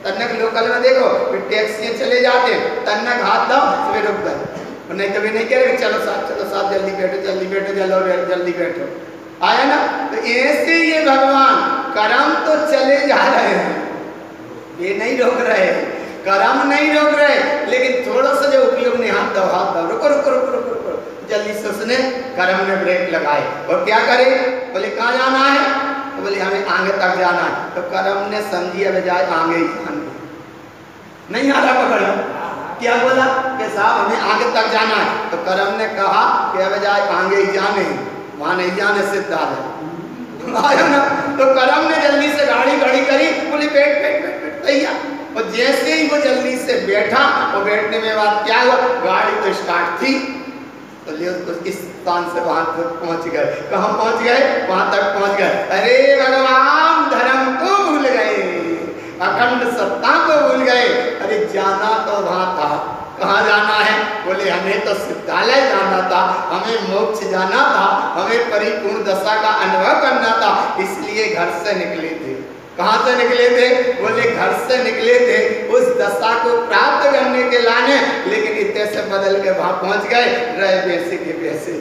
तन्नक लोकल में देखो फिर टैक्सी चले जाते, तन्नक हाथ दो फिर रुक गए, नहीं कभी नहीं कह रहे चलो साथ जल्दी बैठो चलो जल्दी बैठो, आया ना। तो ऐसे ये भगवान कर्म तो चले जा रहे हैं, ये नहीं रोक रहे, कर्म नहीं रोक रहे, लेकिन थोड़ा सा जो उपयोग नहीं, हाथ दो रुको रुको रुको रुको रुको, जल्दी से उसने कर्म में ब्रेक लगाए और क्या करे, बोले कहाँ जाना है, तो बोले हमें आगे तक जाना है। तो कर्म ने समझिए बजाय आगे ही जाना नहीं आ रहा पकड़ो, क्या बोला कि साहब हमें आगे तक जाना है, तो कर्म ने कहा कि बजाय आगे ही जाने, वहां नहीं जाने सिद्धा है, आया ना। तो कर्म ने जल्दी से गाड़ी खड़ी करी, बोली बैठ बैठ बैठ बैठ तैयार, और जैसे ही वो जल्दी से बैठा, वो बैठने में बात क्या हुआ, गाड़ी तो स्टार्ट थी, तो ले उसको इस स्थान से वहां तक पहुंच गए, कहाँ पहुंच गए, वहां तक पहुंच गए। अरे भगवान धर्म को भूल गए, अखंड सत्ता को भूल गए, अरे जाना तो वहां था, कहाँ जाना है, बोले हमें तो सिद्धालय जाना था, हमें मोक्ष जाना था, हमें परिपूर्ण दशा का अनुभव करना था, इसलिए घर से निकले थे। कहाँ से निकले थे, बोले घर से निकले थे उस दशा को प्राप्त करने के लाने, लेकिन इतने से बदल के वहां पहुंच गए, रहे वैसे के वैसे,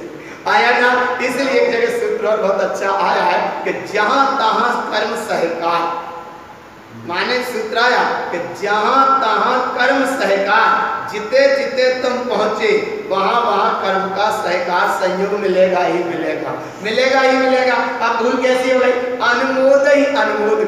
आया ना। इसलिए एक जगह सूत्र और बहुत अच्छा आया है कि जहां तहां कर्म सहकार, माने सूत्र आया कि जहां तहां कर्म सहकार, जिते जिते तुम पहुंचे वहां वहां कर्म का सहकार संयोग मिलेगा ही मिलेगा, मिलेगा ही मिलेगा। अब भूल कैसी हो गई, अनुमोद ही अनुमोद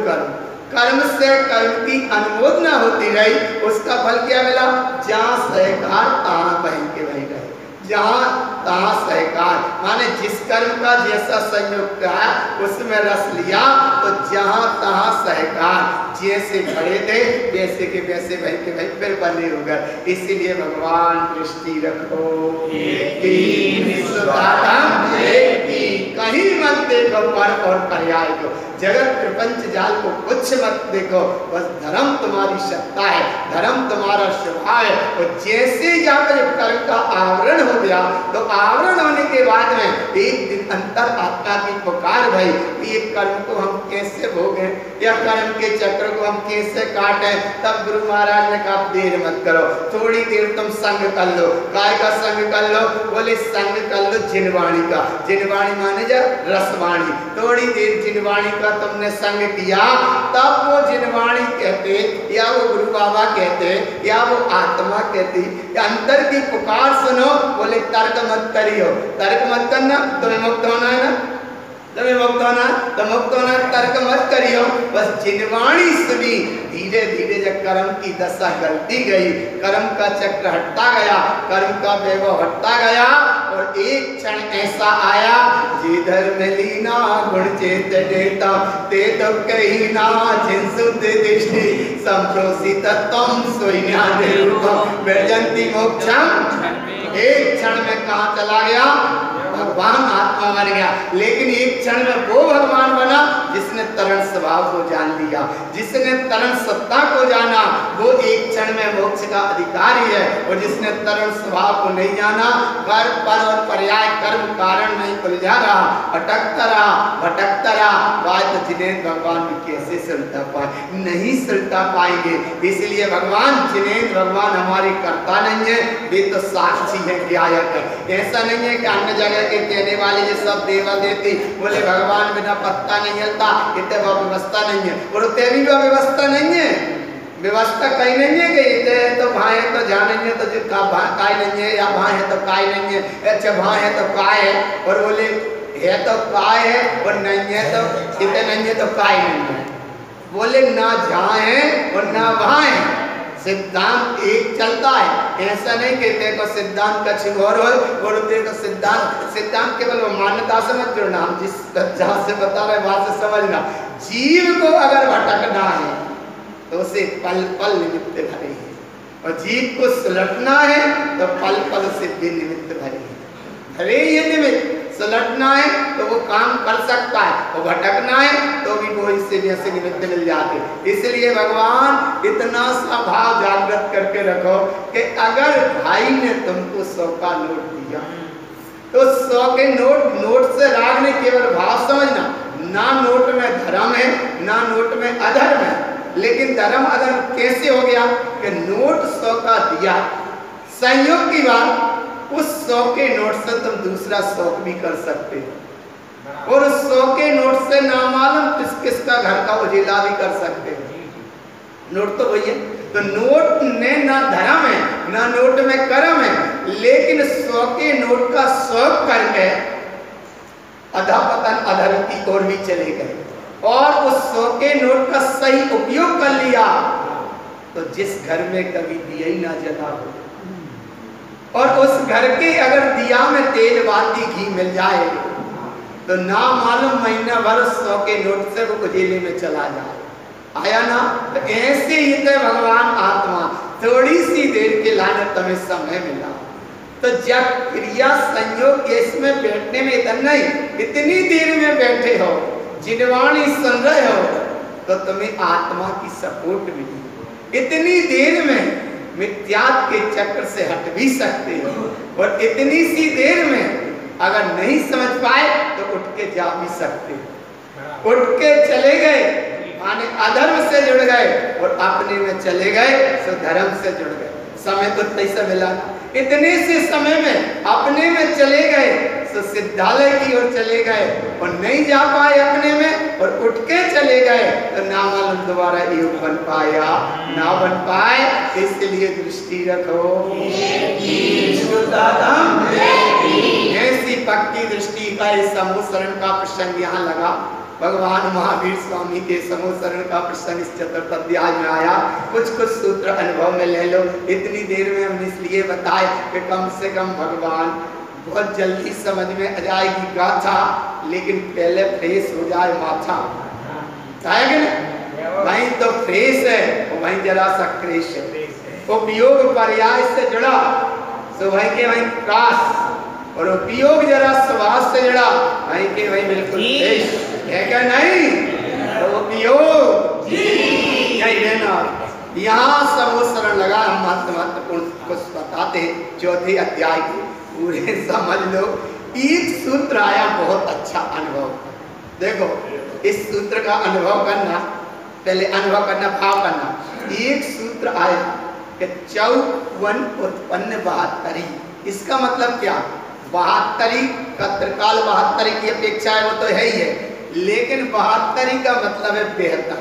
कर्म से कर्म की अनुमोदना होती रही, उसका फल क्या मिला, जहां सहकार तहां वहीं के वहीं रहे, जहां तहां सहकार, माने जिस कर्म का जैसा संयोग है उसमें रस लिया, तो जहां तहां सहकार, जैसे खड़े थे वैसे के वैसे वहीं के वहीं फिर बने हो गए। इसीलिए भगवान दृष्टि रखो कहीं मत देखो पर और पर्याय को, जगत प्रपंच जाल को कुछ मत देखो, बस धर्म तुम्हारी सत्ता है, धर्म तुम्हारा स्वभाव है। और जैसे जाकर कर्म का आवरण हो गया, तो आवरण होने के बाद में एक दिन अंतर आत्मा की पुकार भई, ये कर्म को हम कैसे भोगे, या कर्म के चक्र को हम कैसे काटें। तब गुरु महाराज ने कहा देर मत करो, थोड़ी देर तुम संग कर लो। काय का संग कर लो, बोले संग कर लो जिनवाणी का, जिनवाणी माने जा रसवाणी, थोड़ी देर जिनवाणी का तुमने संग किया, तब वो जिनवाणी कहते, या वो गुरु बाबा कहते, या वो आत्मा कहती, अंतर की पुकार सुनो। बोले तर्क मत करियो, तर्क मत करना, तुम्हें मुक्त होना है ना, तुम्हें मुक्त होना, तो मुक्त होना, तर्क मत करियो, बस जिनवाणी सुनी। धीरे धीरे जब कर्म की दशा गलती गई, कर्म का चक्र हटता गया, कर्म का वैभव हटता गया, और एक क्षण ऐसा आया, जिधर में लीना गुण चेत देता, ते तो कहीं ना जिन शुद्ध दृष्टि, संप्रोषित तम सोइन्या निरूपम वैजंती मोक्षम। एक क्षण में कहाँ चला गया, भगवान आत्मा बन गया। लेकिन एक क्षण में वो भगवान बना जिसने तरण स्वभाव को जान लिया, जिसने तरण सत्ता को जाना, वो एक क्षण में मोक्ष का अधिकारी है। और जिसने तरण स्वभाव को नहीं जाना, कर्म पर और पर्याय कर्म कारण नहीं उलझा रहा, अटकता रहा, भटकता रहा, बात जिन्हें भगवान भी कैसे सुलझा पाए, नहीं सुलझा पाएंगे। इसलिए भगवान जिन्हें भगवान हमारे कर्ता नहीं है, वे तो साक्षी है, ज्ञायक है। ऐसा नहीं है कि अन्य जगह के कहने वाले ये सब देवा देती, बोले भगवान बिना पत्ता नहीं हिलता, इतने व्यवस्था नहीं है, और उतने भी व्यवस्था नहीं है, व्यवस्था कहीं नहीं है कि इतने तो भाई है तो जहाँ नहीं है तो जो काय नहीं है, या भाई है तो काय नहीं है, अच्छा भाई है तो काय है, और बोले है तो काय है, और नहीं है तो इतने नहीं है तो काय नहीं है, बोले ना जहाँ है और ना वहाँ है, सिद्धांत एक चलता है। ऐसा नहीं कहते को सिद्धांत का छिगोर हो, और देखो सिद्धांत केवल वो मान्यता से मत जुड़ना, हम जिस जहाँ से बता रहे वहां से समझना। जीव को अगर भटकना है तो उसे पल पल निमित्त भरे है, और जीव को सुलटना है तो पल पल से भी निमित्त भरे है। भले ये निमित्त सुलटना है तो वो काम कर सकता है, और भटकना है तो भी वो इससे भी ऐसे निमित्त मिल जाते। इसलिए भगवान इतना सा भाव जागृत करके रखो कि अगर भाई ने तुमको 100 का नोट दिया, तो 100 के नोट से राग नहीं, केवल भाव समझना। ना नोट में धर्म है, ना नोट में अधर्म है। लेकिन धर्म अधर्म कैसे हो गया कि नोट 100 का दिया, संयोग की बात उस 100 के नोट से तुम दूसरा शौक भी कर सकते हो, और उस 100 के नोट से नामालूम किसका घर का उजिला भी कर सकते हो। नोट तो वही है। तो नोट में ना धर्म है, ना नोट में कर्म है, लेकिन 100 के नोट का शौक करके अधपतन अधर्म की ओर भी चले गए, और उस 100 के नोट का सही उपयोग कर लिया तो जिस घर में कभी दिया ही ना जला हो, और उस घर के अगर दिया में तेल बाती घी मिल जाए तो ना मालूम महीना भर 100 के नोट से वो उजेले में चला जाए। आया ना? तो ऐसे ही तो भगवान आत्मा थोड़ी सी देर के लाने तुम्हें समय मिला, तो जब क्रिया संयोग इसमें बैठने में इतना ही, इतनी देर में बैठे हो, जिनवाणी सुन रहे हो, तो तुम्हें आत्मा की सपोर्ट मिली। इतनी देर में मिथ्यात्व के चक्र से हट भी सकते हो, और इतनी सी देर में अगर नहीं समझ पाए तो उठ के जा भी सकते हो। उठ के चले गए माने अधर्म से जुड़ गए, और अपने में चले गए तो धर्म से जुड़ गए। समय तो कैसे मिला? इतने से समय में अपने में चले गए तो सिद्धालय की ओर चले गए, और नहीं जा पाए अपने में और उठ के चले गए तो ना मालूम दोबारा योग बन पाया ना बन पाए। इसलिए दृष्टि रखो, ऐसी पक्की दृष्टि का इस समूह शरण का प्रसंग यहाँ लगा। भगवान महावीर स्वामी के समूह शरण का प्रसंग इस 4th अध्याय में आया। कुछ सूत्र अनुभव में ले लो। इतनी देर में हमने इसलिए बताए कि कम से कम भगवान बहुत जल्दी समझ में आ जाएगी गाथा, लेकिन पहले फ्रेश हो जाए माथा। वहीं तो फ्रेश है, वहीं जरा सा क्रेश है। उपयोग पर्याय से जुड़ा तो वहीं के वहीं क्रास, और उपयोग जरा स्वास्थ्य से जुड़ा वहीं के वहीं बिल्कुल फ्रेश है क्या? नहीं तो उपयोग नहीं रहना। यहाँ समूह शरण लगा। हम महत्वपूर्ण कुछ बताते हैं 4th अध्याय के पूरे समझ लो। एक सूत्र आया बहुत अच्छा अनुभव। देखो इस सूत्र का अनुभव करना, पहले अनुभव करना, भाव करना। एक सूत्र आया कि 54 उत्पन्न 72। इसका मतलब क्या? 72 का त्रिकाल 72 की अपेक्षा है, वो तो है ही है, लेकिन 72 का मतलब है बेहतर।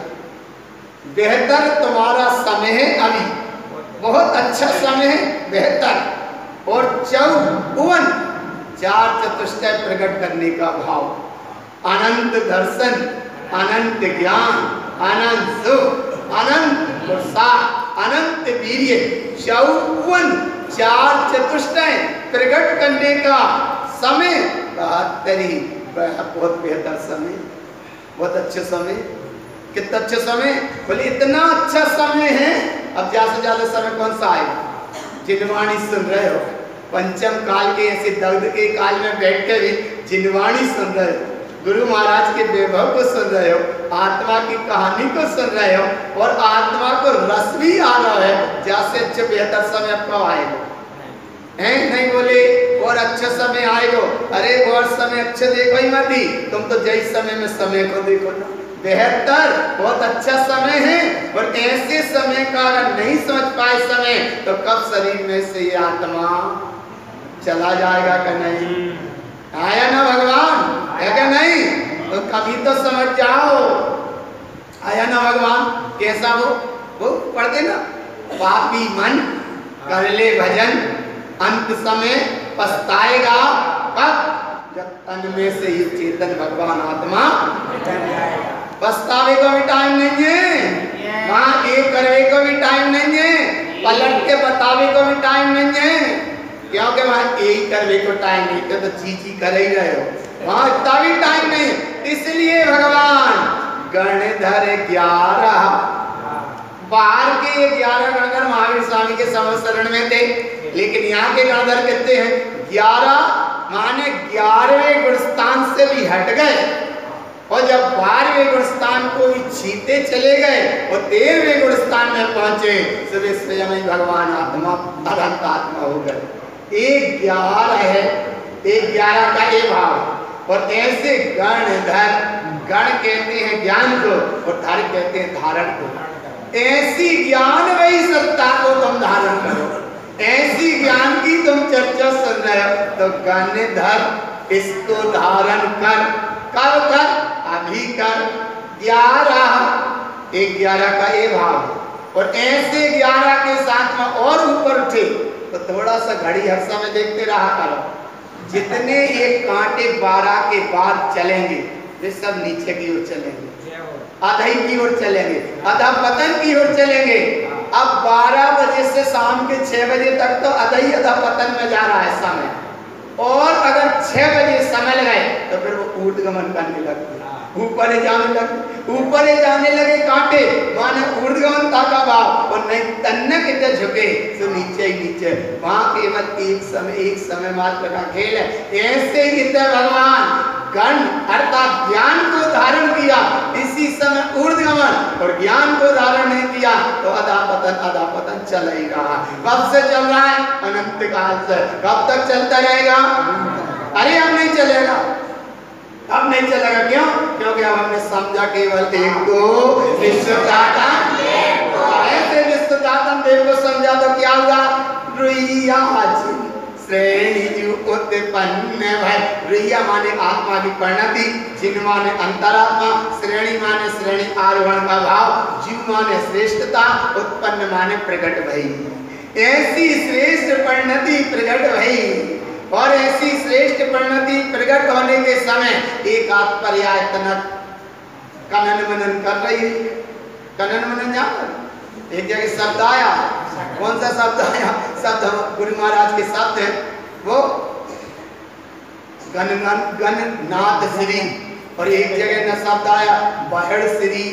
बेहतर तुम्हारा समय है, अभी बहुत अच्छा समय है, बेहतर। और 54 4 चतुष्टय प्रकट करने का भाव, अनंत दर्शन, अनंत ज्ञान, अनंत सुख, अनंत पुरुषार्थ, अनंत वीर्य। 54 4 चतुष्टय प्रकट करने का समय 72। बहुत बेहतर समय, बहुत अच्छा समय। कितना अच्छा समय? बोले इतना अच्छा समय है। अब ज्यादा से ज्यादा समय कौन सा आएगा? जिनवाणी सुन रहे हो, पंचम काल के ऐसे दग्ध के काल में बैठ के भी जिनवाणी सुन रहे हो, गुरु महाराज के वैभव को सुन रहे हो, आत्मा की कहानी को सुन रहे हो, और आत्मा को रस भी आ रहा है। जैसे अच्छे बेहतर समय आपको आएगा है नहीं? बोले और अच्छा समय आएगा। अरे और समय अच्छे देखो ही मत ही, तुम तो जय समय में समय को देखो ना। बेहतर बहुत अच्छा समय है, और ऐसे समय का अगर नहीं समझ पाए समय, तो कब शरीर में से ये आत्मा चला जाएगा कि नहीं? आया ना भगवान? है क्या नहीं? तो कभी तो समझ जाओ। आया ना भगवान? कैसा वो पढ़ देना, पापी मन कर ले भजन, अंत समय पछताएगा कब? जब तन में से ये चेतन भगवान आत्मा पछतावे को भी टाइम नहीं है, वहाँ एक करवे को भी टाइम नहीं है, पलट के बतावे को भी टाइम नहीं है, क्योंकि वहाँ एक करवे को टाइम नहीं है, तो चीची कर ही रहे हो, वहाँ इतना भी टाइम नहीं। इसलिए भगवान गणधर 11 बाहर के 11 गणधर महावीर स्वामी के समूह शरण में थे, लेकिन यहाँ के गणधर कितने हैं? 11 माने 11वें गुणस्थान से भी हट गए, और जब 12वें गुणस्थान को भी छीते चले गए और 13वें गुणस्थान में पहुंचे, सुबह स्वयं ही भगवान आत्मा अनंत आत्मा हो गए। एक 11 है एक 11 का ए भाव। और ऐसे गणधर, गण कहते हैं ज्ञान को और धर कहते हैं धारण को। ऐसी ज्ञान वही सत्ता को तुम धारण करो, ऐसी ज्ञान की तुम चर्चा सुन रहे हो तो गणधर इसको धारण कर। कब कर? अभी कर। 11 एक 11 का ए भाव और ऐसे 11 के साथ में और ऊपर उठे तो थोड़ा सा घड़ी हर समय देखते रहा करो। जितने ये कांटे 12 के बाद चलेंगे वे सब नीचे की ओर चलेंगे, अधई की ओर चलेंगे, अधा पतन की ओर चलेंगे। अब 12 बजे से शाम के 6 बजे तक तो अधई अधा पतन में जा रहा है समय, और अगर 6 बजे समय गए तो फिर वो ऊर्ध्वगमन करने लगते, ऊपर जाने लगे कांटे, माने ऊर्ध्वगमनता का भाव। और नहीं तन्ने कितने झुके तो नीचे ही नीचे, वहां केवल एक समय मात्र का खेल है। ऐसे ही भगवान गण अर्थात ज्ञान को धारण किया, इसी समय ऊर्ध्वगमन, और ज्ञान को धारण नहीं किया तो अधा पतन चल ही रहा। कब से चल रहा है? अनंत काल से। कब तक चलता रहेगा? अरे अब नहीं चलेगा, अब नहीं चलेगा। क्यों? क्योंकि अब हमने समझा केवल एक को विश्वदातम देव को समझा तो क्या हुआ? श्रेणी उत्पन्न भय। रुइया माने आत्मा की परिणति, जिन माने अंतरात्मा, श्रेणी माने श्रेणी आरोहण का भाव, जीव माने श्रेष्ठता, उत्पन्न माने प्रकट भई। ऐसी श्रेष्ठ परिणति प्रकट भई, और ऐसी श्रेष्ठ परिणति प्रकट होने के समय एक आध पर्याय तनक कनन मनन कर रही है। कनन मनन जान एक जगह शब्द आया, कौन सा शब्द आया? शब्द गुरु महाराज के शब्द है वो गणनाथ श्री, और एक जगह न शब्द आया बहड़ श्री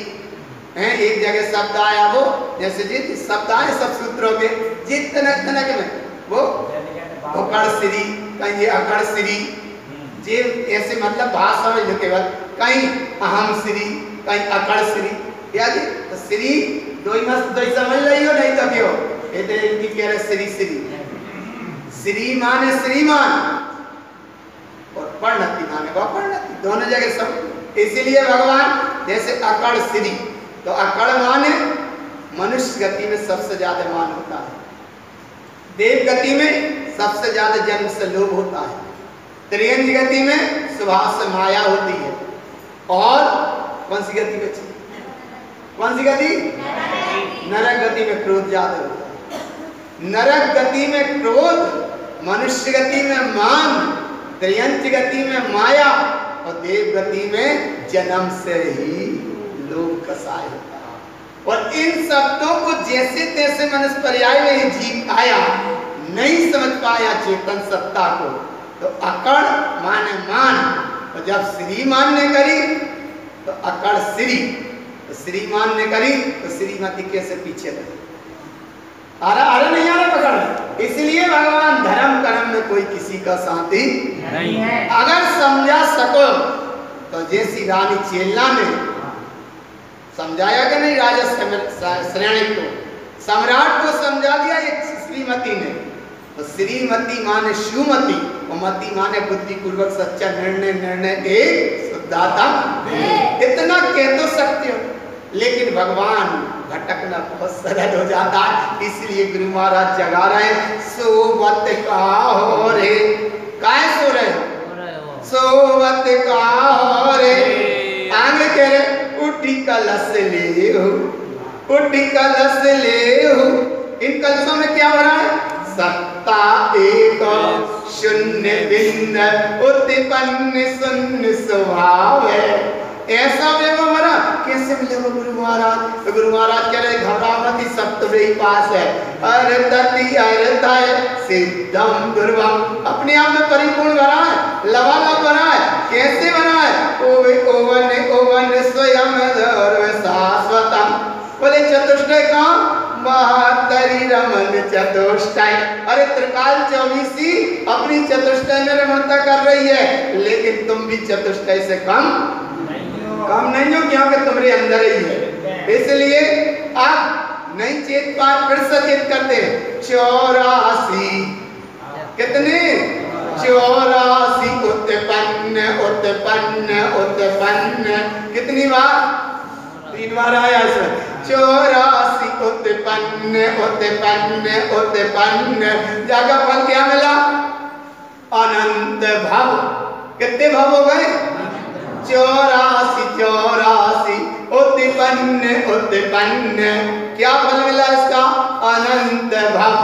है, एक जगह शब्द आया वो जैसे जित शब्द आए सब सूत्रों के जित तनक में वो अकड़ श्री, कहीं ये अकड़ श्री, जे ऐसे मतलब भाषा में जो केवल कहीं अहम श्री, कहीं अकड़ श्री, या जी तो श्री दो ही समझ रही हो, नहीं तो क्यों इनकी कह रहे श्री श्री। श्री माने श्रीमान और परिणति माने वह परिणति, दोनों जगह सब। इसीलिए भगवान जैसे अकड़ श्री, तो अकड़ माने मनुष्य गति में सबसे ज्यादा मान होता है, देव गति में सबसे ज्यादा जन्म से लोभ होता है, त्रियंज गति में स्वभाव से माया होती है, और कौन सी गति बची? कौन सी गति? नरक गति में क्रोध ज्यादा होता है। नरक गति में क्रोध, मनुष्य गति में मान, त्रियंज गति में माया, और देव गति में जन्म से ही लोभ कसाय होता है। और इन शब्दों को जैसे तैसे मनुष्य पर्याय में जीव आया, नहीं समझ पाया चेतन सत्ता को, तो अकड़ माने मान, और जब श्री मान्य करी तो अकड़ श्री, तो श्री मान्य करी तो श्रीमती कैसे पीछे रही? अरे नहीं आ रहा पकड़। इसलिए भगवान धर्म कर्म में कोई किसी का साथी नहीं है। अगर समझा सको तो जैसी रानी चेलना ने समझाया कि नहीं, राजा श्रेणी को, सम्राट को समझा दिया एक श्रीमती ने, तो श्रीमती माने शिवमती, और मती माने बुद्धि पूर्वक सच्चा निर्णय एक शुद्धात्म। इतना कह तो सकते हो, लेकिन भगवान भटकना बहुत सरल हो जाता है। इसलिए गुरु महाराज जगा रहे, सोवत का हो रे, काय सो रहे हो? सोवत का हो रे, आगे कह रहे उठी कलश ले हो, उठी कलश ले हो। इन कलशों में क्या भरा है? सत्ता एक शून्य भिन्न उत्पन्न शून्य स्वभाव है। ऐसा व्यवहार भरा कैसे मिलेगा गुरु महाराज? तो गुरु महाराज कह रहे घबरावती सब तुम्हारे पास है। अर्थति अर्थय सिद्धम दुर्वम, अपने आप में परिपूर्ण भरा है, लबालब भरा है। कैसे भरा है? ओवन ओवन स्वयं शाश्वतम। बोले चतुष्टय का महातरी रमन चतुष्टय। अरे त्रिकाल 24 अपनी चतुष्टय में रमणता कर रही है, लेकिन तुम भी चतुष्टय से कम नहीं हो, क्योंकि तुम्हारे अंदर ही है। इसलिए आप नहीं चेत पाए, फिर सचेत करते 84 कितने 84 उत्पन्न उत्पन्न उत्पन्न, कितनी बार? 3 बार आया इसमें। 84 उत्पन्न उत्पन्न उत्पन्न, जाकर फल क्या मिला? अनंत भव। कितने भव हो गए? 84 84 उत्पन्न उत्पन्न, क्या फल मिला इसका? अनंत भव।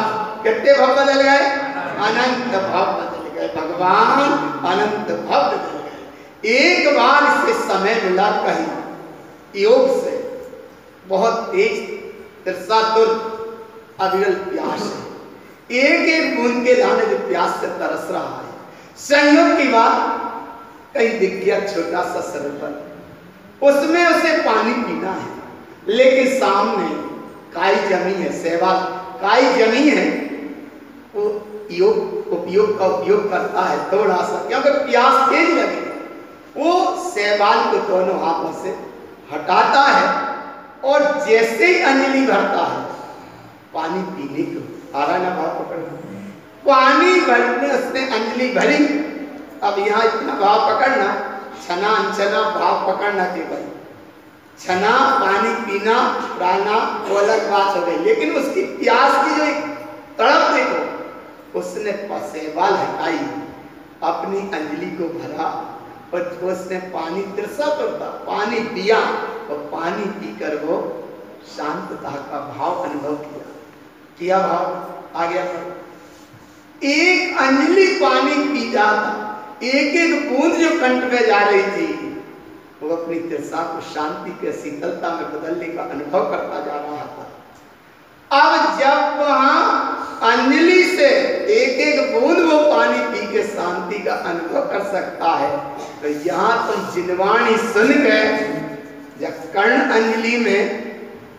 कितने भव बदल गए? अनंत भव बदल गए। भगवान अनंत भव बदल गए। एक बार इसे समय मिला कहीं योग से, बहुत तेज तिरसातुर अविरल प्यास है, एक एक बूंद के लाने जो प्यास से तरस रहा है। संयोग की बात, कहीं दिख गया छोटा सा सरोवर, उसमें उसे पानी पीना है, लेकिन सामने काई जमी है, सेवा काई जमी है, वो उपयोग का उपयोग करता है थोड़ा सा, क्योंकि प्यास तेज लगी। वो शैवाल को दोनों हाथों से हटाता है और जैसे ही अंजलि भरता है पानी पीने को आ रहा ना, भाव पकड़ना, पानी भरने उसने अंजलि भरी। अब यहाँ इतना भाव पकड़ना, छना अनछना भाव पकड़ना के भाई, छना पानी पीना प्राणा वो अलग बात हो गई, लेकिन उसकी प्यास की जो एक तड़प देखो, उसने शैवाल हटाई, अपनी अंजलि को भरा और उसने पानी तिरसा करता पानी पिया और पानी पीकर वो शांतता का भाव अनुभव किया भाव आ गया। एक अंजलि पानी पी जाता, एक एक बूंद जो कंठ में जा रही थी, वो अपनी तिरसा को शांति के शीतलता में बदलने का अनुभव करता जा रहा था। अब जब वहां अंजलि से एक एक बूंद वो पानी पी के शांति का अनुभव कर सकता है, तो यहाँ तुम जिनवाणी सुन गए, जब कर्ण अंजलि में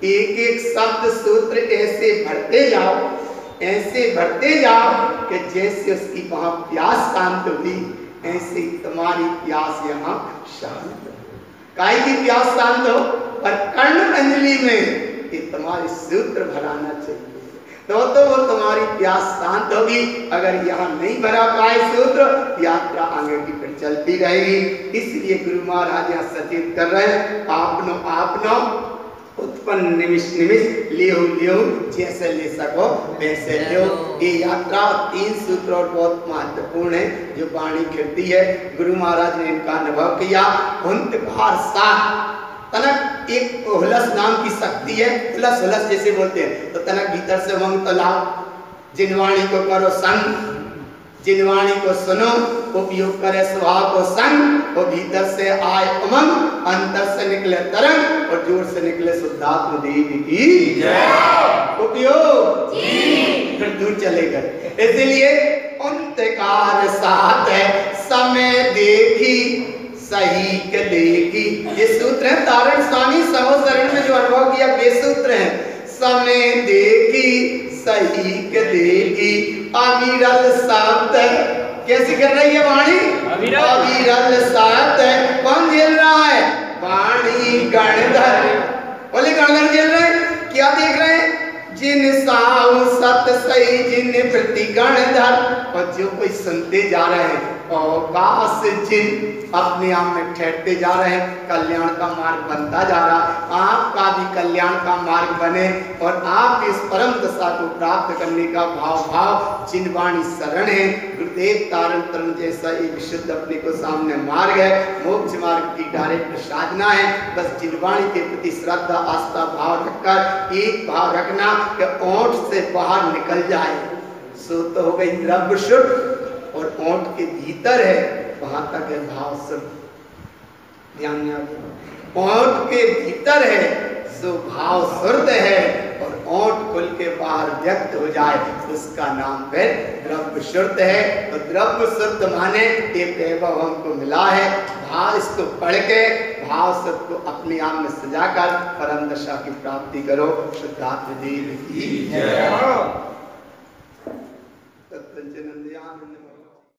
एक एक शब्द सूत्र ऐसे भरते जाओ, ऐसे भरते जाओ कि जैसे उसकी वहां प्यास शांत हुई, ऐसे तुम्हारी प्यास यहाँ शांत हो। काय की प्यास शांत हो, पर कर्ण अंजलि में ये तुम्हारे सूत्र भराना चाहिए, तो वो तुम्हारी प्यास शांत होगी। अगर यहाँ नहीं भरा पाए सूत्र, यात्रा आगे की फिर चलती रहेगी। इसलिए गुरु महाराज यहाँ सचेत कर रहे हैं, आपनो उत्पन्न निमिष निमिष लियो जैसे ले सको वैसे लो। ये यात्रा 3 सूत्र और बहुत महत्वपूर्ण है जो वाणी करती है। गुरु महाराज ने इनका अनुभव किया। हुंकार साथ तनक एक हुलस नाम की शक्ति है, हुलस जैसे बोलते हैं, तो तनक भीतर से उमंग तो लाओ, जिनवाणी को करो संग, जिनवाणी को सुनो, उपयोग करे स्वभाव को संग, और भीतर से आए उमंग, अंतर से निकले तरंग और जोर से निकले शुद्धात्म देवी की जय। उपयोग फिर दूर चले गए। इसलिए अंतकार साथ है समय देखी सही के देखी, ये सूत्र है तारण स्वामी समोसरण में जो अनुभव किया वे सूत्र हैं। समय देखी सही के देखी अविरल शब्द, कैसी कर रही है वाणी? अविरल शब्द। कौन झेल रहा है? वाणी गणधर। बोले गणधर झेल रहे हैं, क्या देख रहे हैं? जिन साहु सत सही जिन प्रति गणधर, और जो कोई सुनते जा रहे हैं, अवकाश जिन अपने आप में ठहरते जा रहे हैं, कल्याण का मार्ग बनता जा रहा है। आपका भी कल्याण का मार्ग बने और आप इस परम दशा को प्राप्त करने का भाव जिनवाणी शरण है। गुरुदेव तारण तरण जैसा एक विशुद्ध अपने को सामने मार्ग है, मोक्ष मार्ग की डायरेक्ट साधना है। बस जिनवाणी के प्रति श्रद्धा आस्था भाव रखकर एक भाव रखना कि ओंठ से बाहर निकल जाए, सो तो हो गई द्रव्य शुद्ध, और ओंठ के भीतर है वहां तक है भाव शुद्ध। ध्यान में, ओंठ के भीतर है सो भाव शुद्ध है, और ओंठ खुल के बाहर व्यक्त हो जाए उसका नाम फिर द्रव्य शुद्ध है। तो द्रव्य शुद्ध माने ये वैभव हमको मिला है। भाव इसको पढ़ के भाव शुद्ध को अपने आप में सजाकर परम दशा की प्राप्ति करो। शुद्धात्म देव की जय।